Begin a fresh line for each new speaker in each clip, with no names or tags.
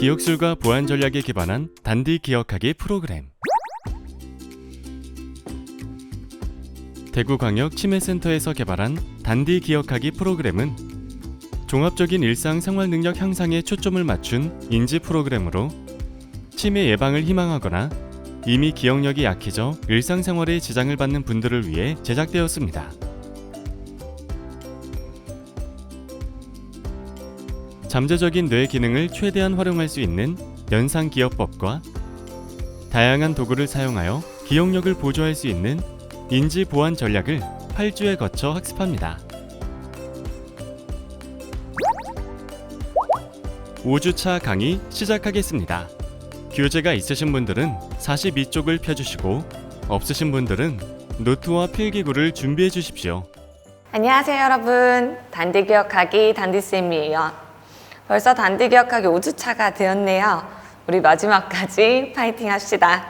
기억술과 보안 전략에 기반한 단디 기억하기 프로그램. 대구광역 치매센터에서 개발한 단디 기억하기 프로그램은 종합적인 일상 생활 능력 향상에 초점을 맞춘 인지 프로그램으로 치매 예방을 희망하거나 이미 기억력이 약해져 일상생활에 지장을 받는 분들을 위해 제작되었습니다. 잠재적인 뇌 기능을 최대한 활용할 수 있는 연상기억법과 다양한 도구를 사용하여 기억력을 보조할 수 있는 인지 보안 전략을 8주에 거쳐 학습합니다. 5주차 강의 시작하겠습니다. 교재가 있으신 분들은 42쪽을 펴주시고 없으신 분들은 노트와 필기구를 준비해 주십시오.
안녕하세요 여러분, 단디 기억하기 단디쌤이에요. 벌써 단디 기억하기 5주차가 되었네요. 우리 마지막까지 파이팅 합시다.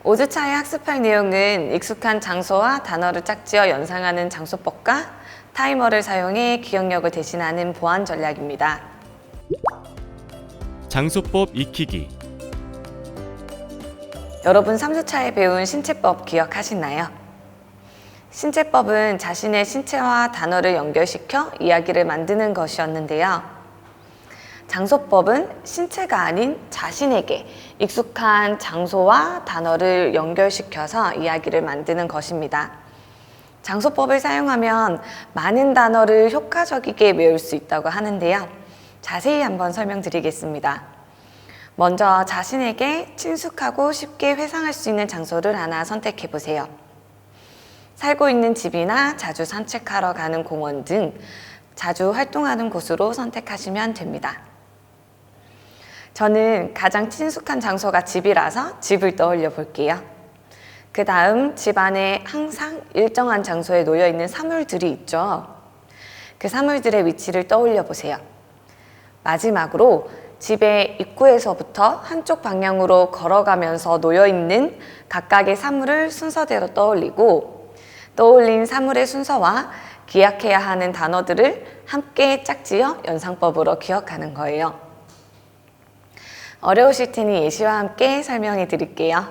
5주차에 학습할 내용은 익숙한 장소와 단어를 짝지어 연상하는 장소법과 타이머를 사용해 기억력을 대신하는 보안 전략입니다.
장소법 익히기.
여러분 3주차에 배운 신체법 기억하시나요? 신체법은 자신의 신체와 단어를 연결시켜 이야기를 만드는 것이었는데요. 장소법은 신체가 아닌 자신에게 익숙한 장소와 단어를 연결시켜서 이야기를 만드는 것입니다. 장소법을 사용하면 많은 단어를 효과적이게 외울 수 있다고 하는데요. 자세히 한번 설명드리겠습니다. 먼저 자신에게 친숙하고 쉽게 회상할 수 있는 장소를 하나 선택해 보세요. 살고 있는 집이나 자주 산책하러 가는 공원 등 자주 활동하는 곳으로 선택하시면 됩니다. 저는 가장 친숙한 장소가 집이라서 집을 떠올려 볼게요. 그 다음 집 안에 항상 일정한 장소에 놓여 있는 사물들이 있죠. 그 사물들의 위치를 떠올려 보세요. 마지막으로 집의 입구에서부터 한쪽 방향으로 걸어가면서 놓여 있는 각각의 사물을 순서대로 떠올리고 떠올린 사물의 순서와 기억해야 하는 단어들을 함께 짝지어 연상법으로 기억하는 거예요. 어려우실 테니 예시와 함께 설명해 드릴게요.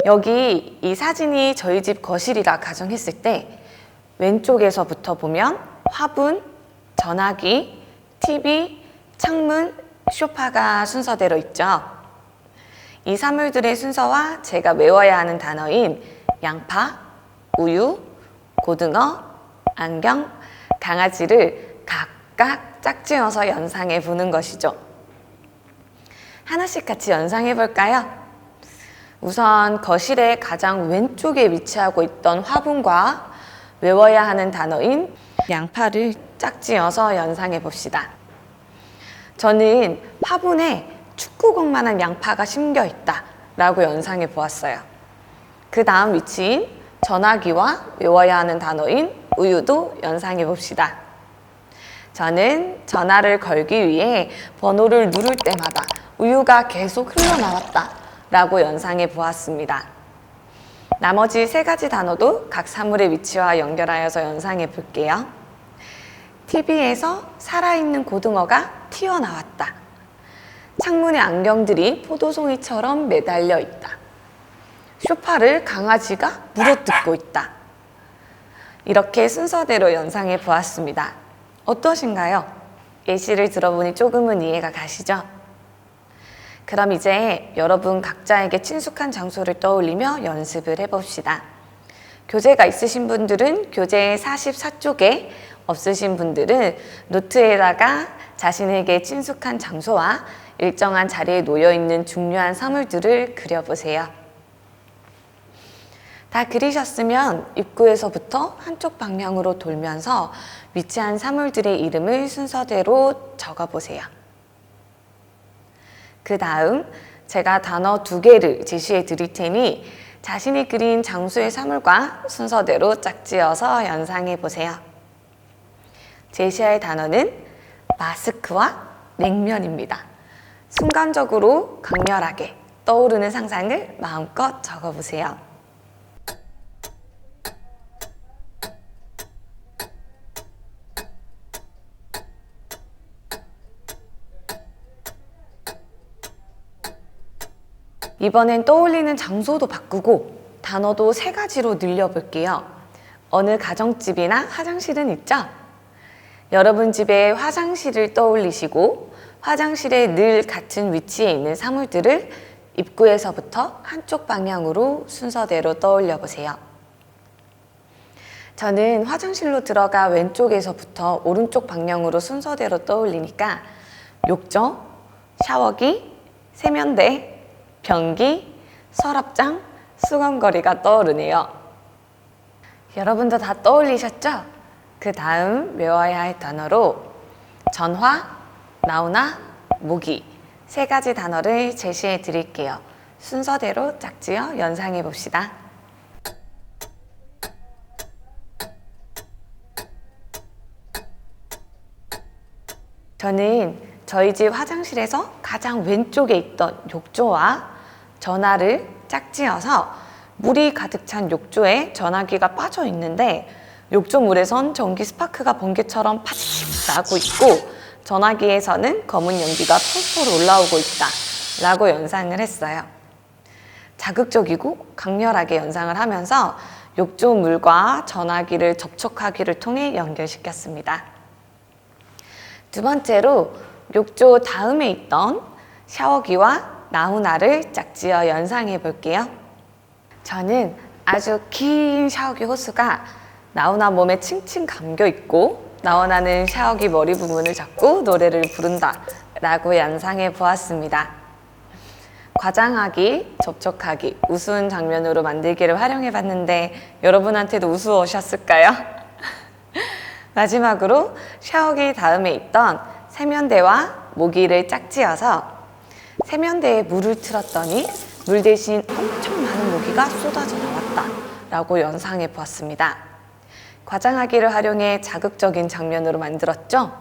여기 이 사진이 저희 집 거실이라 가정했을 때 왼쪽에서부터 보면 화분, 전화기, TV, 창문, 소파가 순서대로 있죠. 이 사물들의 순서와 제가 외워야 하는 단어인 양파, 우유, 고등어, 안경, 강아지를 각각 짝지어서 연상해 보는 것이죠. 하나씩 같이 연상해 볼까요? 우선 거실의 가장 왼쪽에 위치하고 있던 화분과 외워야 하는 단어인 양파를 짝지어서 연상해 봅시다. 저는 화분에 축구공만한 양파가 심겨 있다 라고 연상해 보았어요. 그 다음 위치인 전화기와 외워야 하는 단어인 우유도 연상해 봅시다. 저는 전화를 걸기 위해 번호를 누를 때마다 우유가 계속 흘러나왔다 라고 연상해 보았습니다. 나머지 3가지 단어도 각 사물의 위치와 연결하여서 연상해 볼게요. TV에서 살아있는 고등어가 튀어나왔다. 창문에 안경들이 포도송이처럼 매달려 있다. 소파를 강아지가 물어뜯고 있다. 이렇게 순서대로 연상해 보았습니다. 어떠신가요? 예시를 들어보니 조금은 이해가 가시죠? 그럼 이제 여러분 각자에게 친숙한 장소를 떠올리며 연습을 해봅시다. 교재가 있으신 분들은 교재 44쪽에, 없으신 분들은 노트에다가 자신에게 친숙한 장소와 일정한 자리에 놓여 있는 중요한 사물들을 그려보세요. 다 그리셨으면 입구에서부터 한쪽 방향으로 돌면서 위치한 사물들의 이름을 순서대로 적어보세요. 그 다음 제가 단어 2개를 제시해 드릴 테니 자신이 그린 장소의 사물과 순서대로 짝지어서 연상해 보세요. 제시할 단어는 마스크와 냉면입니다. 순간적으로 강렬하게 떠오르는 상상을 마음껏 적어보세요. 이번엔 떠올리는 장소도 바꾸고 단어도 3가지로 늘려볼게요. 어느 가정집이나 화장실은 있죠? 여러분 집에 화장실을 떠올리시고 화장실에 늘 같은 위치에 있는 사물들을 입구에서부터 한쪽 방향으로 순서대로 떠올려 보세요. 저는 화장실로 들어가 왼쪽에서부터 오른쪽 방향으로 순서대로 떠올리니까 욕조, 샤워기, 세면대, 변기, 서랍장, 수건거리가 떠오르네요. 여러분도 다 떠올리셨죠? 그 다음 외워야 할 단어로 전화, 나오나, 모기 3가지 단어를 제시해 드릴게요. 순서대로 짝지어 연상해 봅시다. 저는 저희 집 화장실에서 가장 왼쪽에 있던 욕조와 전화를 짝지어서 물이 가득 찬 욕조에 전화기가 빠져 있는데 욕조물에선 전기 스파크가 번개처럼 파직 나고 있고 전화기에서는 검은 연기가 폴폴 올라오고 있다 라고 연상을 했어요. 자극적이고 강렬하게 연상을 하면서 욕조물과 전화기를 접촉하기를 통해 연결시켰습니다. 두 번째로 욕조 다음에 있던 샤워기와 나훈아를 짝지어 연상해 볼게요. 저는 아주 긴 샤워기 호스가 나훈아 몸에 칭칭 감겨 있고 나훈아는 샤워기 머리 부분을 잡고 노래를 부른다 라고 연상해 보았습니다. 과장하기, 접촉하기, 우스운 장면으로 만들기를 활용해 봤는데 여러분한테도 우스우셨을까요? 마지막으로 샤워기 다음에 있던 세면대와 모기를 짝지어서 세면대에 물을 틀었더니 물 대신 엄청 많은 모기가 쏟아져 나왔다 라고 연상해 보았습니다. 과장하기를 활용해 자극적인 장면으로 만들었죠?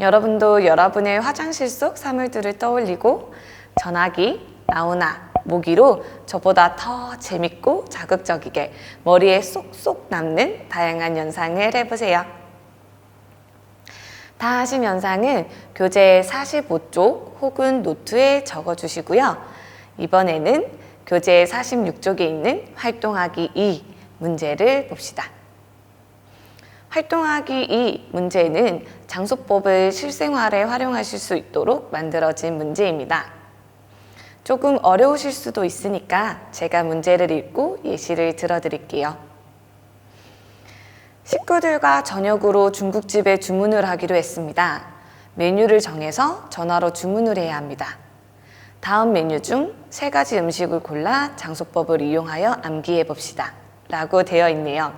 여러분도 여러분의 화장실 속 사물들을 떠올리고 전화기, 나훈아, 모기로 저보다 더 재밌고 자극적이게 머리에 쏙쏙 남는 다양한 연상을 해보세요. 다 하신 연상은 교재 45쪽 혹은 노트에 적어주시고요. 이번에는 교재 46쪽에 있는 활동하기 2 문제를 봅시다. 활동하기 2 문제는 장소법을 실생활에 활용하실 수 있도록 만들어진 문제입니다. 조금 어려우실 수도 있으니까 제가 문제를 읽고 예시를 들어드릴게요. 식구들과 저녁으로 중국집에 주문을 하기로 했습니다. 메뉴를 정해서 전화로 주문을 해야 합니다. 다음 메뉴 중 3가지 음식을 골라 장소법을 이용하여 암기해 봅시다. 라고 되어 있네요.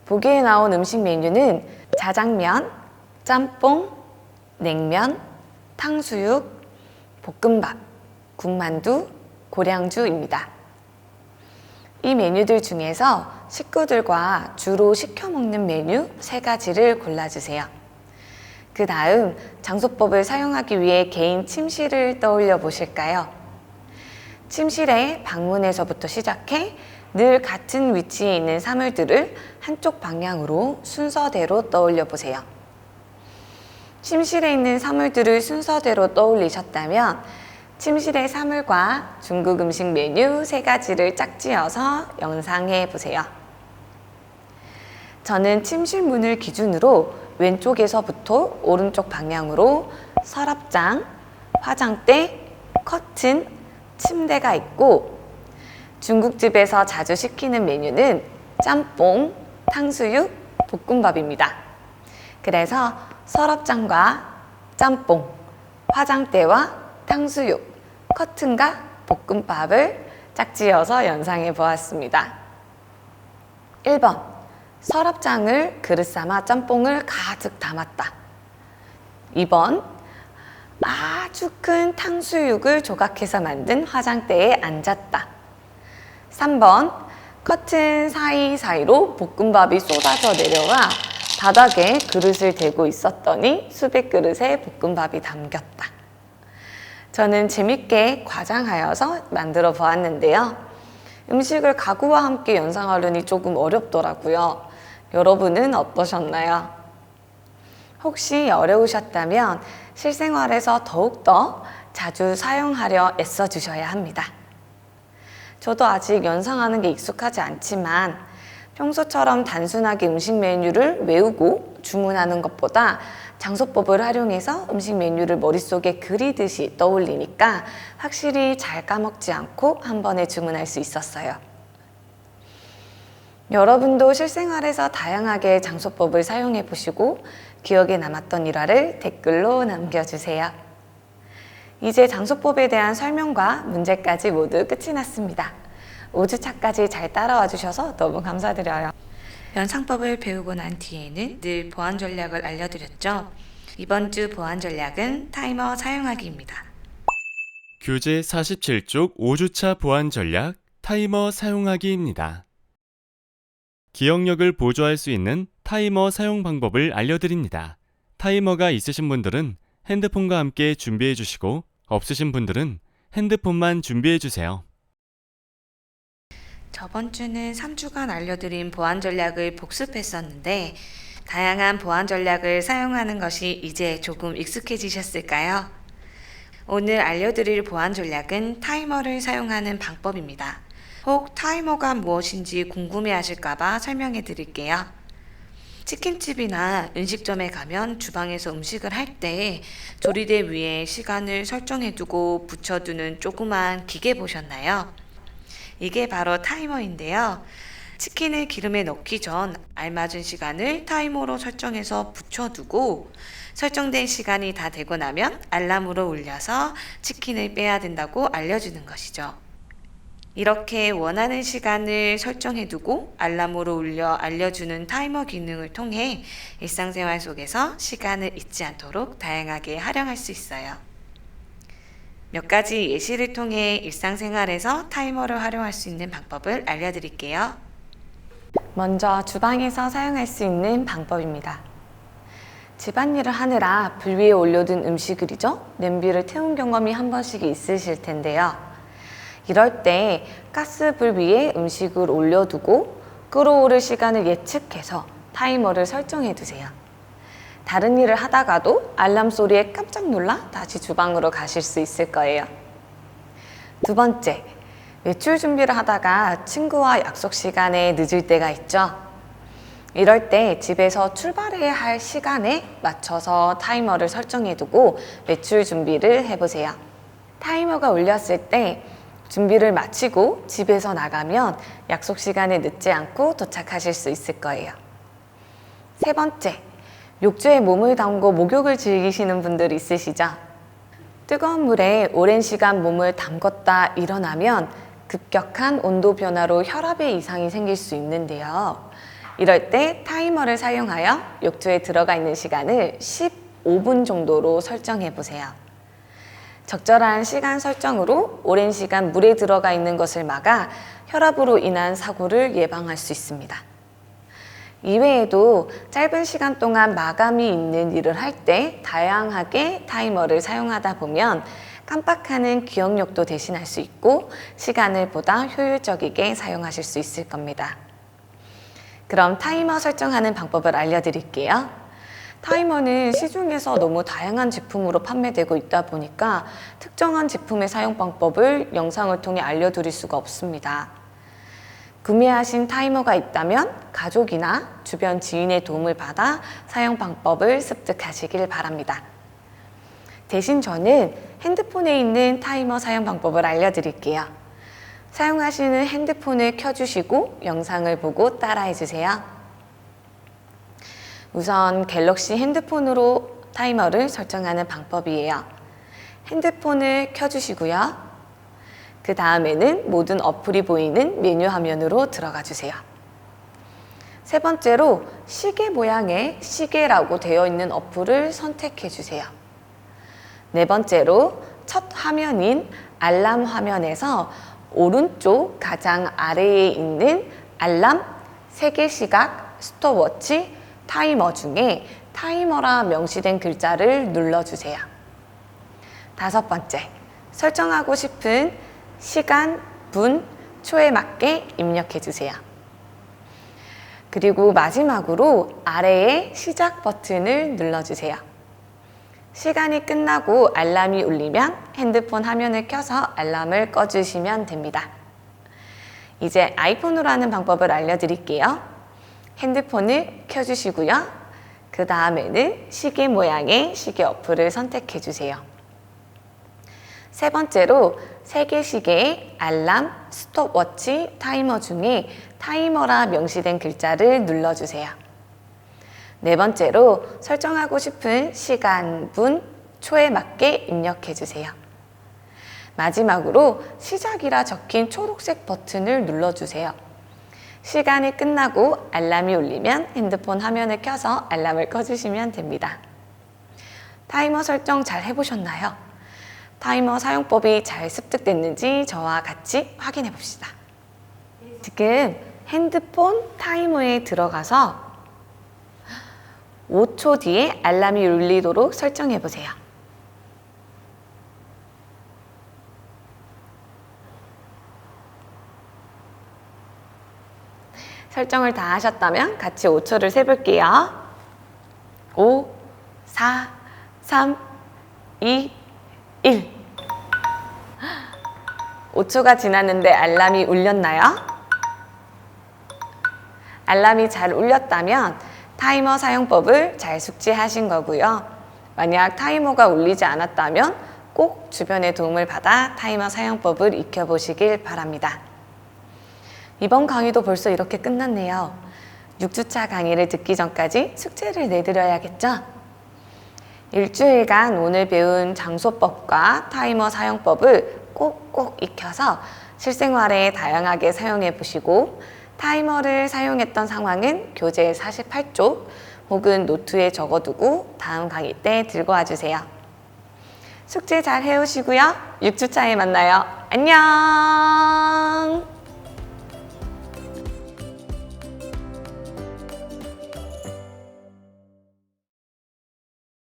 보기에 나온 음식 메뉴는 자장면, 짬뽕, 냉면, 탕수육, 볶음밥, 군만두, 고량주입니다. 이 메뉴들 중에서 식구들과 주로 시켜 먹는 메뉴 3가지를 골라주세요. 그 다음 장소법을 사용하기 위해 개인 침실을 떠올려 보실까요? 침실의 방문에서부터 시작해 늘 같은 위치에 있는 사물들을 한쪽 방향으로 순서대로 떠올려 보세요. 침실에 있는 사물들을 순서대로 떠올리셨다면 침실의 사물과 중국 음식 메뉴 3가지를 짝지어서 연상해 보세요. 저는 침실 문을 기준으로 왼쪽에서부터 오른쪽 방향으로 서랍장, 화장대, 커튼, 침대가 있고 중국집에서 자주 시키는 메뉴는 짬뽕, 탕수육, 볶음밥입니다. 그래서 서랍장과 짬뽕, 화장대와 탕수육, 커튼과 볶음밥을 짝지어서 연상해 보았습니다. 1번, 서랍장을 그릇 삼아 짬뽕을 가득 담았다. 2번, 아주 큰 탕수육을 조각해서 만든 화장대에 앉았다. 3번, 커튼 사이사이로 볶음밥이 쏟아져 내려와 바닥에 그릇을 대고 있었더니 수백 그릇에 볶음밥이 담겼다. 저는 재밌게 과장하여서 만들어 보았는데요. 음식을 가구와 함께 연상하려니 조금 어렵더라고요. 여러분은 어떠셨나요? 혹시 어려우셨다면 실생활에서 더욱더 자주 사용하려 애써 주셔야 합니다. 저도 아직 연상하는 게 익숙하지 않지만 평소처럼 단순하게 음식 메뉴를 외우고 주문하는 것보다 장소법을 활용해서 음식 메뉴를 머릿속에 그리듯이 떠올리니까 확실히 잘 까먹지 않고 한 번에 주문할 수 있었어요. 여러분도 실생활에서 다양하게 장소법을 사용해 보시고 기억에 남았던 일화를 댓글로 남겨주세요. 이제 장소법에 대한 설명과 문제까지 모두 끝이 났습니다. 5주차까지 잘 따라와 주셔서 너무 감사드려요. 연상법을 배우고 난 뒤에는 늘 보안 전략을 알려드렸죠. 이번 주 보안 전략은 타이머 사용하기입니다.
교재 47쪽 5주차 보안 전략 타이머 사용하기입니다. 기억력을 보조할 수 있는 타이머 사용 방법을 알려드립니다. 타이머가 있으신 분들은 핸드폰과 함께 준비해 주시고 없으신 분들은 핸드폰만 준비해 주세요.
저번 주는 3주간 알려드린 보안 전략을 복습했었는데 다양한 보안 전략을 사용하는 것이 이제 조금 익숙해지셨을까요? 오늘 알려드릴 보안 전략은 타이머를 사용하는 방법입니다. 혹 타이머가 무엇인지 궁금해하실까봐 설명해 드릴게요. 치킨집이나 음식점에 가면 주방에서 음식을 할 때 조리대 위에 시간을 설정해 두고 붙여두는 조그만 기계 보셨나요? 이게 바로 타이머인데요. 치킨을 기름에 넣기 전 알맞은 시간을 타이머로 설정해서 붙여두고 설정된 시간이 다 되고 나면 알람으로 울려서 치킨을 빼야 된다고 알려주는 것이죠. 이렇게 원하는 시간을 설정해두고 알람으로 울려 알려주는 타이머 기능을 통해 일상생활 속에서 시간을 잊지 않도록 다양하게 활용할 수 있어요. 몇 가지 예시를 통해 일상생활에서 타이머를 활용할 수 있는 방법을 알려드릴게요. 먼저 주방에서 사용할 수 있는 방법입니다. 집안일을 하느라 불 위에 올려둔 음식을 잊어 냄비를 태운 경험이 한 번씩 있으실 텐데요. 이럴 때 가스불 위에 음식을 올려두고 끓어오를 시간을 예측해서 타이머를 설정해 두세요. 다른 일을 하다가도 알람 소리에 깜짝 놀라 다시 주방으로 가실 수 있을 거예요. 두 번째, 외출 준비를 하다가 친구와 약속 시간에 늦을 때가 있죠. 이럴 때 집에서 출발해야 할 시간에 맞춰서 타이머를 설정해 두고 외출 준비를 해보세요. 타이머가 울렸을 때 준비를 마치고 집에서 나가면 약속 시간에 늦지 않고 도착하실 수 있을 거예요. 세 번째, 욕조에 몸을 담고 목욕을 즐기시는 분들 있으시죠? 뜨거운 물에 오랜 시간 몸을 담궜다 일어나면 급격한 온도 변화로 혈압에 이상이 생길 수 있는데요. 이럴 때 타이머를 사용하여 욕조에 들어가 있는 시간을 15분 정도로 설정해 보세요. 적절한 시간 설정으로 오랜 시간 물에 들어가 있는 것을 막아 혈압으로 인한 사고를 예방할 수 있습니다. 이외에도 짧은 시간 동안 마감이 있는 일을 할 때 다양하게 타이머를 사용하다 보면 깜빡하는 기억력도 대신할 수 있고 시간을 보다 효율적이게 사용하실 수 있을 겁니다. 그럼 타이머 설정하는 방법을 알려드릴게요. 타이머는 시중에서 너무 다양한 제품으로 판매되고 있다 보니까 특정한 제품의 사용 방법을 영상을 통해 알려드릴 수가 없습니다. 구매하신 타이머가 있다면 가족이나 주변 지인의 도움을 받아 사용 방법을 습득하시길 바랍니다. 대신 저는 핸드폰에 있는 타이머 사용 방법을 알려드릴게요. 사용하시는 핸드폰을 켜주시고 영상을 보고 따라해주세요. 우선 갤럭시 핸드폰으로 타이머를 설정하는 방법이에요. 핸드폰을 켜주시고요. 그 다음에는 모든 어플이 보이는 메뉴 화면으로 들어가 주세요. 세 번째로 시계 모양의 시계라고 되어 있는 어플을 선택해 주세요. 네 번째로 첫 화면인 알람 화면에서 오른쪽 가장 아래에 있는 알람, 세계 시각, 스톱워치, 타이머 중에 타이머라 명시된 글자를 눌러주세요. 다섯 번째, 설정하고 싶은 시간, 분, 초에 맞게 입력해주세요. 그리고 마지막으로 아래에 시작 버튼을 눌러주세요. 시간이 끝나고 알람이 울리면 핸드폰 화면을 켜서 알람을 꺼주시면 됩니다. 이제 아이폰으로 하는 방법을 알려드릴게요. 핸드폰을 켜주시고요. 그 다음에는 시계 모양의 시계 어플을 선택해 주세요. 세 번째로 세계 시계의 알람, 스톱워치, 타이머 중에 타이머라 명시된 글자를 눌러주세요. 네 번째로 설정하고 싶은 시간, 분, 초에 맞게 입력해 주세요. 마지막으로 시작이라 적힌 초록색 버튼을 눌러주세요. 시간이 끝나고 알람이 울리면 핸드폰 화면을 켜서 알람을 꺼주시면 됩니다. 타이머 설정 잘 해보셨나요? 타이머 사용법이 잘 습득됐는지 저와 같이 확인해 봅시다. 지금 핸드폰 타이머에 들어가서 5초 뒤에 알람이 울리도록 설정해 보세요. 설정을 다 하셨다면 같이 5초를 세볼게요. 5, 4, 3, 2, 1. 5초가 지났는데 알람이 울렸나요? 알람이 잘 울렸다면 타이머 사용법을 잘 숙지하신 거고요. 만약 타이머가 울리지 않았다면 꼭 주변의 도움을 받아 타이머 사용법을 익혀보시길 바랍니다. 이번 강의도 벌써 이렇게 끝났네요. 6주차 강의를 듣기 전까지 숙제를 내드려야겠죠? 일주일간 오늘 배운 장소법과 타이머 사용법을 꼭꼭 익혀서 실생활에 다양하게 사용해 보시고 타이머를 사용했던 상황은 교재 48쪽 혹은 노트에 적어두고 다음 강의 때 들고 와주세요. 숙제 잘 해오시고요. 6주차에 만나요. 안녕!